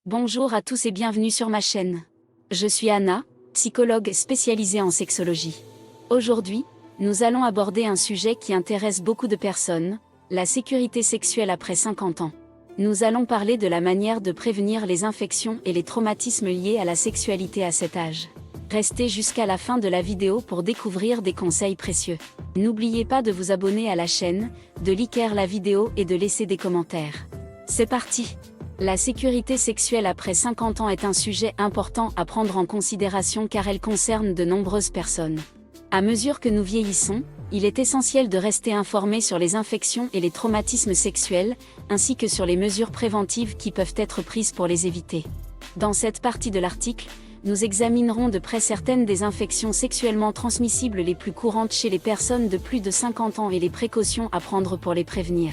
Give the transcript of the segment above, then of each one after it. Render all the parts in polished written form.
Bonjour à tous et bienvenue sur ma chaîne. Je suis Anna, psychologue spécialisée en sexologie. Aujourd'hui, nous allons aborder un sujet qui intéresse beaucoup de personnes, la sécurité sexuelle après 50 ans. Nous allons parler de la manière de prévenir les infections et les traumatismes liés à la sexualité à cet âge. Restez jusqu'à la fin de la vidéo pour découvrir des conseils précieux. N'oubliez pas de vous abonner à la chaîne, de liker la vidéo et de laisser des commentaires. C'est parti! La sécurité sexuelle après 50 ans est un sujet important à prendre en considération car elle concerne de nombreuses personnes. À mesure que nous vieillissons, il est essentiel de rester informé sur les infections et les traumatismes sexuels, ainsi que sur les mesures préventives qui peuvent être prises pour les éviter. Dans cette partie de l'article, nous examinerons de près certaines des infections sexuellement transmissibles les plus courantes chez les personnes de plus de 50 ans et les précautions à prendre pour les prévenir.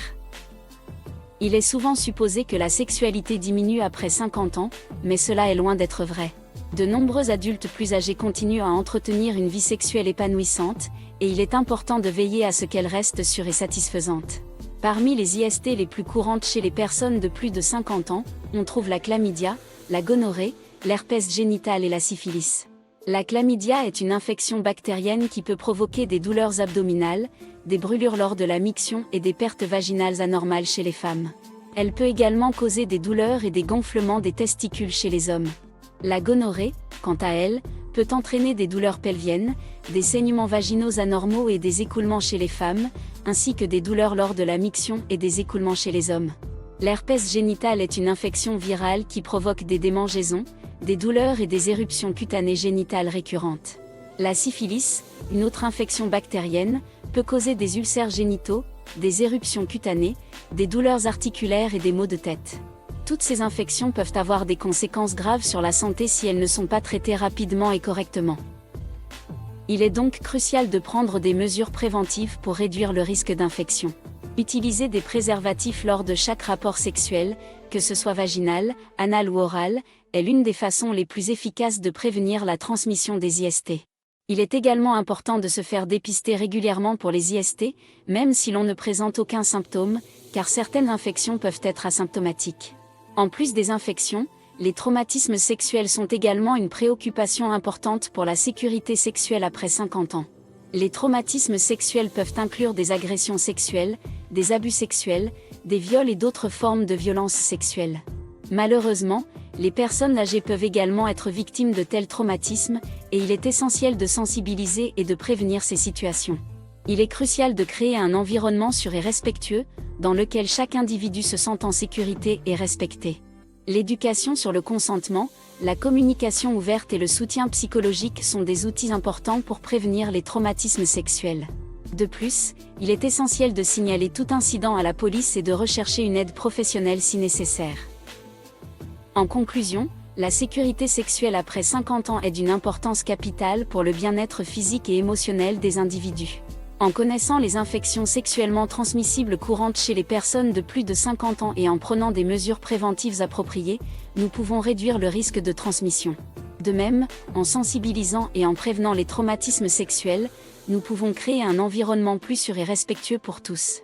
Il est souvent supposé que la sexualité diminue après 50 ans, mais cela est loin d'être vrai. De nombreux adultes plus âgés continuent à entretenir une vie sexuelle épanouissante, et il est important de veiller à ce qu'elle reste sûre et satisfaisante. Parmi les IST les plus courantes chez les personnes de plus de 50 ans, on trouve la chlamydia, la gonorrhée, l'herpès génital et la syphilis. La chlamydia est une infection bactérienne qui peut provoquer des douleurs abdominales, des brûlures lors de la miction et des pertes vaginales anormales chez les femmes. Elle peut également causer des douleurs et des gonflements des testicules chez les hommes. La gonorrhée, quant à elle, peut entraîner des douleurs pelviennes, des saignements vaginaux anormaux et des écoulements chez les femmes, ainsi que des douleurs lors de la miction et des écoulements chez les hommes. L'herpès génital est une infection virale qui provoque des démangeaisons, des douleurs et des éruptions cutanées génitales récurrentes. La syphilis, une autre infection bactérienne, peut causer des ulcères génitaux, des éruptions cutanées, des douleurs articulaires et des maux de tête. Toutes ces infections peuvent avoir des conséquences graves sur la santé si elles ne sont pas traitées rapidement et correctement. Il est donc crucial de prendre des mesures préventives pour réduire le risque d'infection. Utiliser des préservatifs lors de chaque rapport sexuel, que ce soit vaginal, anal ou oral, est l'une des façons les plus efficaces de prévenir la transmission des IST. Il est également important de se faire dépister régulièrement pour les IST, même si l'on ne présente aucun symptôme, car certaines infections peuvent être asymptomatiques. En plus des infections, les traumatismes sexuels sont également une préoccupation importante pour la sécurité sexuelle après 50 ans. Les traumatismes sexuels peuvent inclure des agressions sexuelles, des abus sexuels, des viols et d'autres formes de violences sexuelles. Malheureusement, les personnes âgées peuvent également être victimes de tels traumatismes, et il est essentiel de sensibiliser et de prévenir ces situations. Il est crucial de créer un environnement sûr et respectueux, dans lequel chaque individu se sent en sécurité et respecté. L'éducation sur le consentement, la communication ouverte et le soutien psychologique sont des outils importants pour prévenir les traumatismes sexuels. De plus, il est essentiel de signaler tout incident à la police et de rechercher une aide professionnelle si nécessaire. En conclusion, la sécurité sexuelle après 50 ans est d'une importance capitale pour le bien-être physique et émotionnel des individus. En connaissant les infections sexuellement transmissibles courantes chez les personnes de plus de 50 ans et en prenant des mesures préventives appropriées, nous pouvons réduire le risque de transmission. De même, en sensibilisant et en prévenant les traumatismes sexuels, nous pouvons créer un environnement plus sûr et respectueux pour tous.